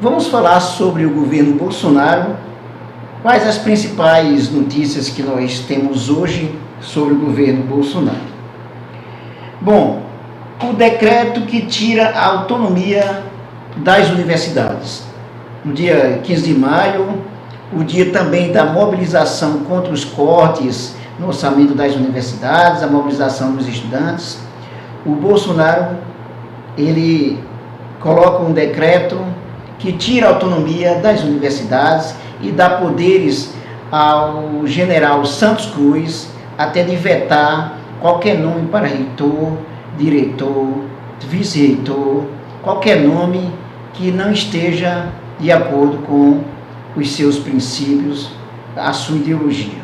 Vamos falar sobre o governo Bolsonaro. Quais as principais notícias que nós temos hoje sobre o governo Bolsonaro? Bom, o decreto que tira a autonomia das universidades. No dia 15 de maio, o dia também da mobilização contra os cortes no orçamento das universidades, a mobilização dos estudantes. O Bolsonaro, ele coloca um decreto que tira a autonomia das universidades e dá poderes ao general Santos Cruz até de vetar qualquer nome para reitor, diretor, vice-reitor, qualquer nome que não esteja de acordo com os seus princípios, a sua ideologia.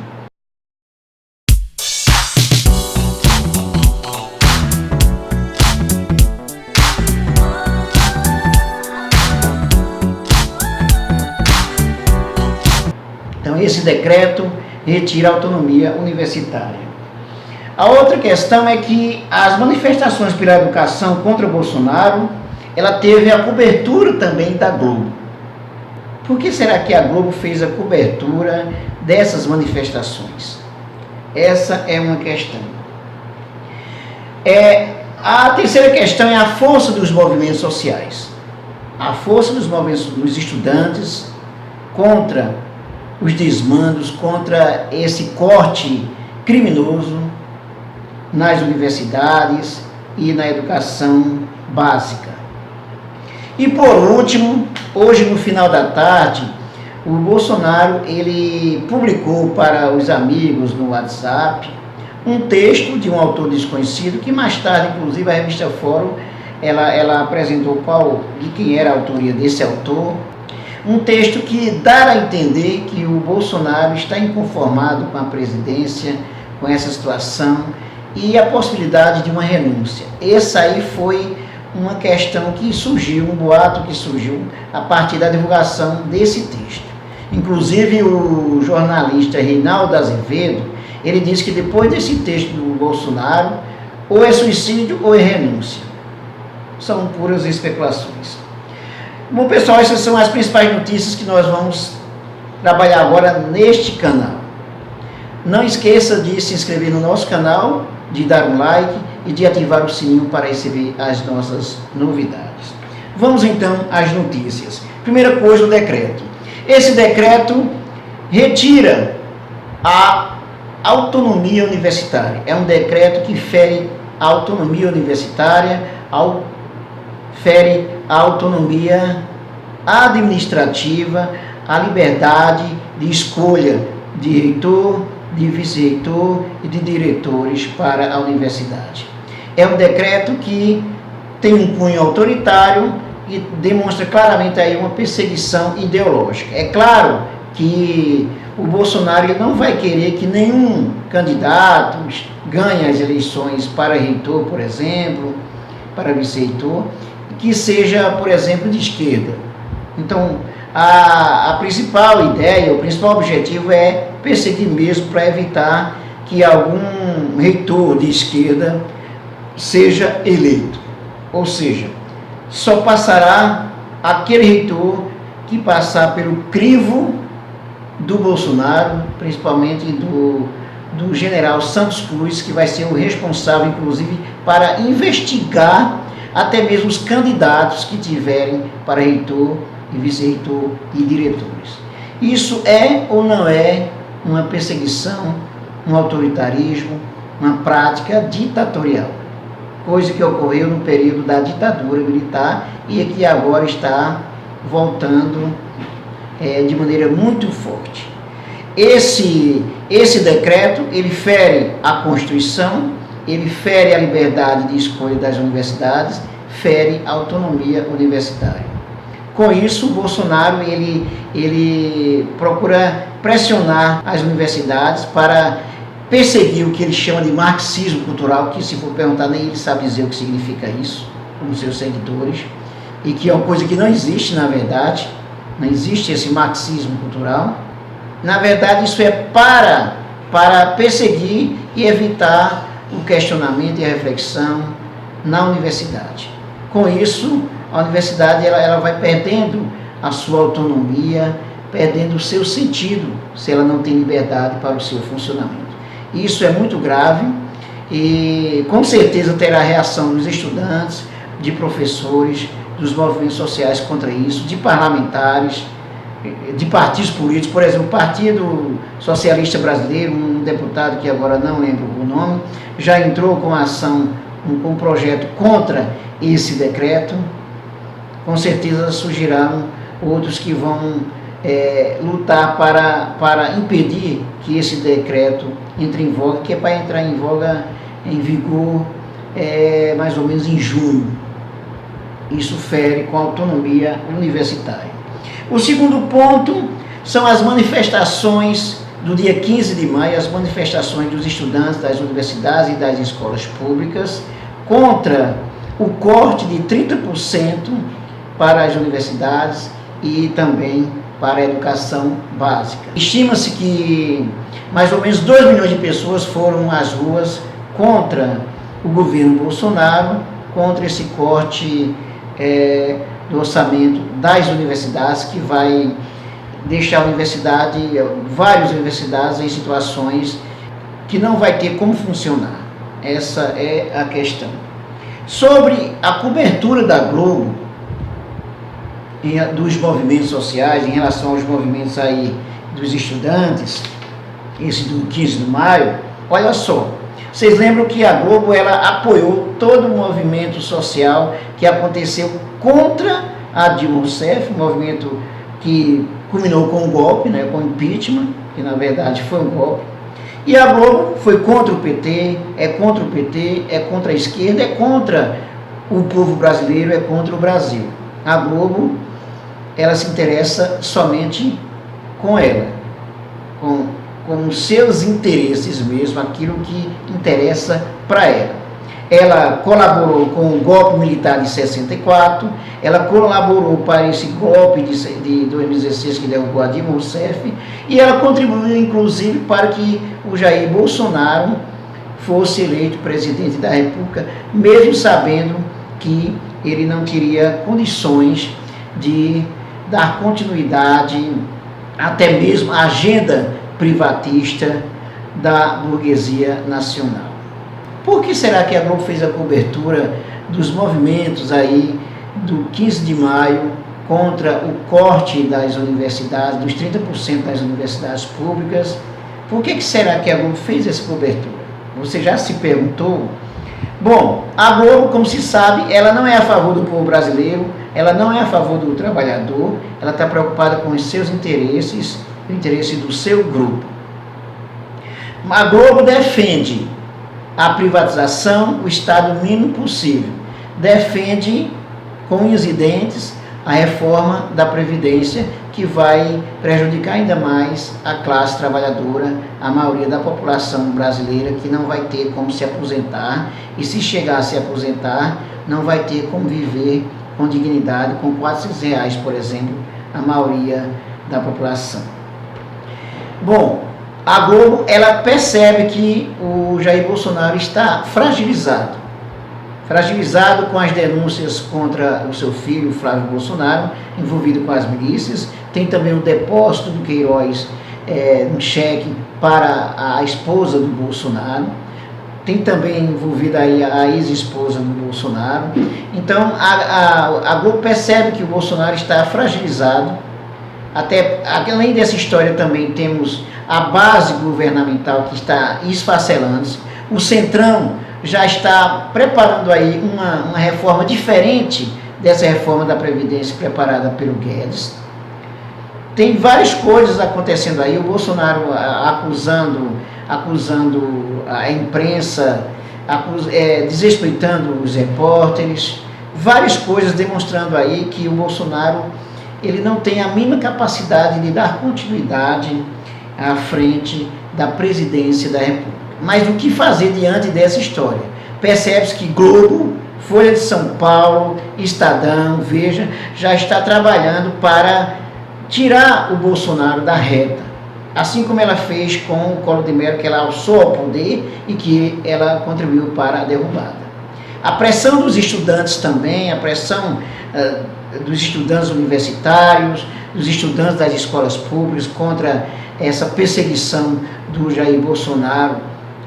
Então, esse decreto retira a autonomia universitária. A outra questão é que as manifestações pela educação contra o Bolsonaro, ela teve a cobertura também da Globo. Por que será que a Globo fez a cobertura dessas manifestações? Essa é uma questão. A terceira questão é a força dos movimentos sociais. A força dos movimentos dos estudantes contra os desmandos, contra esse corte criminoso nas universidades e na educação básica. E por último, hoje no final da tarde, o Bolsonaro ele publicou para os amigos no WhatsApp um texto de um autor desconhecido, que mais tarde, inclusive, a revista Fórum, ela apresentou de quem era a autoria desse autor. Um texto que dá a entender que o Bolsonaro está inconformado com a presidência, com essa situação e a possibilidade de uma renúncia. Essa aí foi uma questão que surgiu, um boato que surgiu a partir da divulgação desse texto. Inclusive o jornalista Reinaldo Azevedo, ele disse que depois desse texto do Bolsonaro, ou é suicídio ou é renúncia. São puras especulações. Bom, pessoal, essas são as principais notícias que nós vamos trabalhar agora neste canal. Não esqueça de se inscrever no nosso canal, de dar um like e de ativar o sininho para receber as nossas novidades. Vamos então às notícias. Primeira coisa, o decreto. Esse decreto retira a autonomia universitária. É um decreto que fere a autonomia universitária, fere a autonomia administrativa, a liberdade de escolha de reitor, de vice-reitor e de diretores para a universidade. É um decreto que tem um cunho autoritário e demonstra claramente aí uma perseguição ideológica. É claro que o Bolsonaro ele não vai querer que nenhum candidato ganhe as eleições para reitor, por exemplo, para vice-reitor, que seja, por exemplo, de esquerda. Então, a principal ideia, o principal objetivo é perseguir mesmo para evitar que algum reitor de esquerda seja eleito. Ou seja, só passará aquele reitor que passar pelo crivo do Bolsonaro, principalmente do general Santos Cruz, que vai ser o responsável, inclusive, para investigar até mesmo os candidatos que tiverem para reitor e vice-reitor e diretores. Isso é ou não é uma perseguição, um autoritarismo, uma prática ditatorial, coisa que ocorreu no período da ditadura militar e que agora está voltando de maneira muito forte. Esse decreto, ele fere a Constituição, ele fere a liberdade de escolha das universidades, fere a autonomia universitária. Com isso, o Bolsonaro ele procura pressionar as universidades para perseguir o que ele chama de marxismo cultural, que se for perguntar nem ele sabe dizer o que significa isso, como seus seguidores, e que é uma coisa que não existe na verdade, não existe esse marxismo cultural. Na verdade, isso é para perseguir e evitar o questionamento e a reflexão na universidade. Com isso, a universidade ela vai perdendo a sua autonomia, perdendo o seu sentido, se ela não tem liberdade para o seu funcionamento. Isso é muito grave e com certeza terá reação dos estudantes, de professores, dos movimentos sociais contra isso, de parlamentares, de partidos políticos. Por exemplo, o Partido Socialista Brasileiro, um deputado que agora não lembro o nome, já entrou com ação, com um projeto contra esse decreto. Com certeza surgirão outros que vão lutar para impedir que esse decreto entre em voga, que é para entrar em vigor mais ou menos em junho. Isso fere com a autonomia universitária. O segundo ponto são as manifestações do dia 15 de maio, as manifestações dos estudantes das universidades e das escolas públicas contra o corte de 30% para as universidades e também para a educação básica. Estima-se que mais ou menos 2 milhões de pessoas foram às ruas contra o governo Bolsonaro, contra esse corte do orçamento das universidades, que vai deixar a universidade, várias universidades em situações que não vai ter como funcionar. Essa é a questão. Sobre a cobertura da Globo dos movimentos sociais, em relação aos movimentos aí dos estudantes, esse do 15 de maio, olha só, vocês lembram que a Globo ela apoiou todo o movimento social que aconteceu contra a Dilma Rousseff, um movimento que culminou com um golpe, né, com impeachment, que na verdade foi um golpe. E a Globo foi contra o PT, é contra o PT, é contra a esquerda, é contra o povo brasileiro, é contra o Brasil. A Globo, ela se interessa somente com ela, com os seus interesses mesmo, aquilo que interessa para ela. Ela colaborou com o golpe militar de 64, ela colaborou para esse golpe de 2016 que derrubou a Dilma Rousseff, e ela contribuiu inclusive para que o Jair Bolsonaro fosse eleito presidente da República, mesmo sabendo que ele não teria condições de dar continuidade até mesmo à agenda privatista da burguesia nacional. Por que será que a Globo fez a cobertura dos movimentos aí do 15 de maio contra o corte das universidades, dos 30% das universidades públicas? Por que será que a Globo fez essa cobertura? Você já se perguntou? Bom, a Globo, como se sabe, ela não é a favor do povo brasileiro, ela não é a favor do trabalhador, ela está preocupada com os seus interesses, o interesse do seu grupo. A Globo defende a privatização, o Estado mínimo possível. Defende com unhas e dentes a reforma da Previdência, que vai prejudicar ainda mais a classe trabalhadora, a maioria da população brasileira, que não vai ter como se aposentar, e se chegar a se aposentar, não vai ter como viver com dignidade, com R$400, por exemplo, a maioria da população. Bom, a Globo, ela percebe que o Jair Bolsonaro está fragilizado com as denúncias contra o seu filho, Flávio Bolsonaro, envolvido com as milícias. Tem também o depósito do Queiroz, um cheque para a esposa do Bolsonaro. Tem também envolvida aí a ex-esposa do Bolsonaro. Então, a Globo percebe que o Bolsonaro está fragilizado. Até, além dessa história, também temos a base governamental que está esfacelando-se. O Centrão já está preparando aí uma reforma diferente dessa reforma da Previdência preparada pelo Guedes. Tem várias coisas acontecendo aí, o Bolsonaro acusando a imprensa, desrespeitando os repórteres, várias coisas demonstrando aí que o Bolsonaro ele não tem a mínima capacidade de dar continuidade à frente da presidência da República. Mas o que fazer diante dessa história? Percebe-se que Globo, Folha de São Paulo, Estadão, Veja, já está trabalhando para tirar o Bolsonaro da reta. Assim como ela fez com o Collor de Mello, que ela alçou ao poder e que ela contribuiu para a derrubada. A pressão dos estudantes também, a pressão dos estudantes universitários, dos estudantes das escolas públicas, contra essa perseguição do Jair Bolsonaro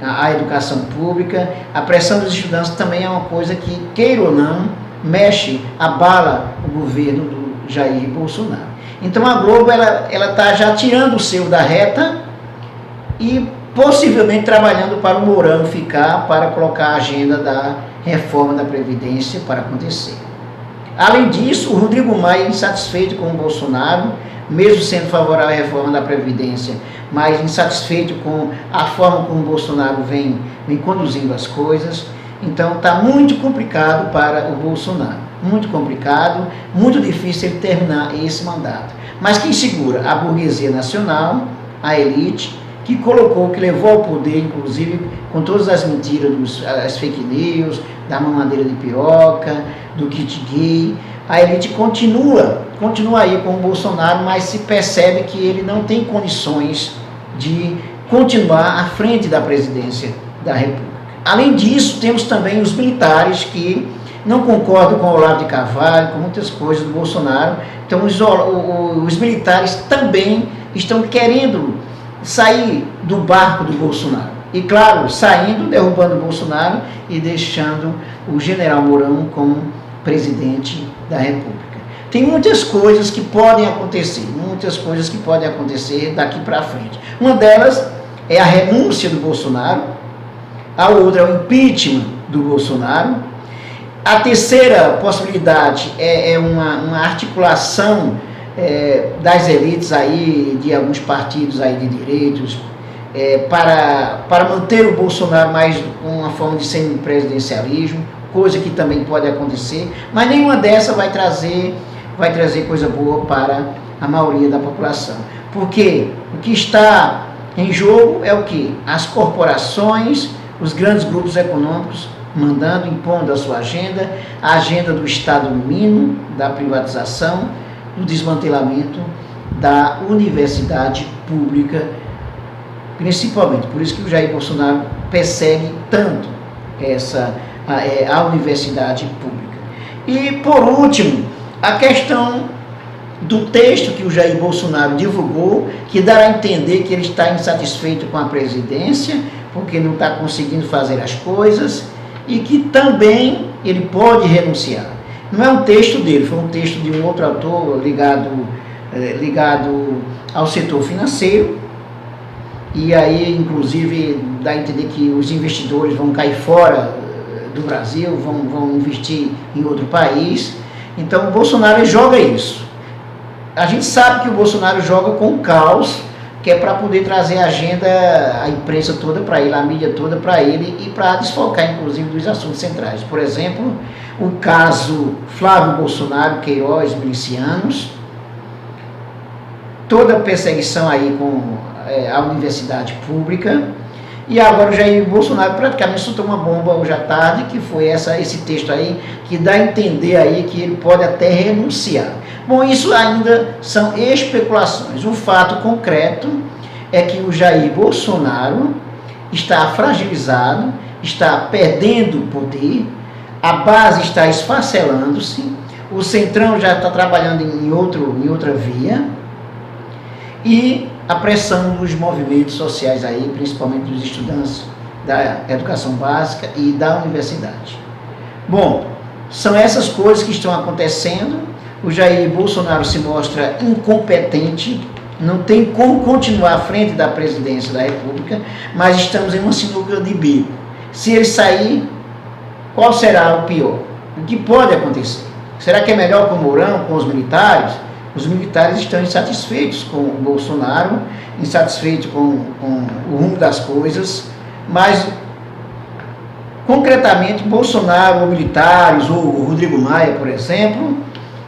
à educação pública. A pressão dos estudantes também é uma coisa que, queira ou não, mexe, abala o governo do Jair Bolsonaro. Então a Globo ela está já tirando o seu da reta e possivelmente trabalhando para o Mourão ficar, para colocar a agenda da reforma da Previdência para acontecer. Além disso, o Rodrigo Maia, insatisfeito com o Bolsonaro, mesmo sendo favorável à reforma da Previdência, mas insatisfeito com a forma como o Bolsonaro vem conduzindo as coisas. Então está muito complicado para o Bolsonaro, muito complicado, muito difícil ele terminar esse mandato. Mas quem segura? A burguesia nacional, a elite, que colocou, que levou ao poder, inclusive, com todas as mentiras, as fake news, da mamadeira de piroca, do kit gay. A elite continua aí com o Bolsonaro, mas se percebe que ele não tem condições de continuar à frente da presidência da República. Além disso, temos também os militares que não concordam com o Olavo de Carvalho, com muitas coisas do Bolsonaro. Então, os militares também estão querendo sair do barco do Bolsonaro. E, claro, saindo, derrubando o Bolsonaro e deixando o general Mourão como presidente da República. Tem muitas coisas que podem acontecer, daqui para frente. Uma delas é a renúncia do Bolsonaro, a outra é o impeachment do Bolsonaro. A terceira possibilidade é uma articulação das elites aí, de alguns partidos aí de direitos, para manter o Bolsonaro mais com uma forma de semipresidencialismo, coisa que também pode acontecer, mas nenhuma dessa vai trazer coisa boa para a maioria da população. Porque o que está em jogo é o quê? As corporações, os grandes grupos econômicos mandando, impondo a sua agenda, a agenda do Estado mínimo, da privatização, do desmantelamento da universidade pública, principalmente. Por isso que o Jair Bolsonaro persegue tanto a universidade pública. E, por último, a questão do texto que o Jair Bolsonaro divulgou, que dará a entender que ele está insatisfeito com a presidência, porque não está conseguindo fazer as coisas, e que também ele pode renunciar. Não é um texto dele, foi um texto de um outro autor ligado ao setor financeiro, e aí, inclusive, dá a entender que os investidores vão cair fora do Brasil, vão investir em outro país. Então, o Bolsonaro joga isso. A gente sabe que o Bolsonaro joga com o caos, que é para poder trazer a agenda, a imprensa toda para ele, a mídia toda para ele, e para desfocar, inclusive, dos assuntos centrais. Por exemplo, o caso Flávio Bolsonaro, Queiroz, milicianos, toda a perseguição aí com a universidade pública, e agora o Jair Bolsonaro praticamente soltou uma bomba hoje à tarde, que foi esse texto aí, que dá a entender aí que ele pode até renunciar. Bom, isso ainda são especulações. O fato concreto é que o Jair Bolsonaro está fragilizado, está perdendo poder, a base está esfacelando-se, o Centrão já está trabalhando em outra via, e a pressão dos movimentos sociais aí, principalmente dos estudantes da educação básica e da universidade. Bom, são essas coisas que estão acontecendo. O Jair Bolsonaro se mostra incompetente, não tem como continuar à frente da presidência da República, mas estamos em uma sinuca de bico. Se ele sair, qual será o pior? O que pode acontecer? Será que é melhor com o Mourão, com os militares? Os militares estão insatisfeitos com o Bolsonaro, insatisfeitos com o rumo das coisas, mas, concretamente, Bolsonaro, ou militares, ou o Rodrigo Maia, por exemplo,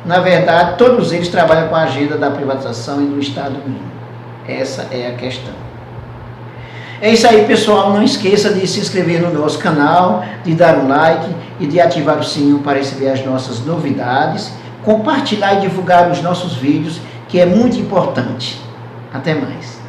na verdade, todos eles trabalham com a agenda da privatização e do Estado mínimo. Essa é a questão. É isso aí, pessoal. Não esqueça de se inscrever no nosso canal, de dar um like e de ativar o sininho para receber as nossas novidades. Compartilhar e divulgar os nossos vídeos, que é muito importante. Até mais.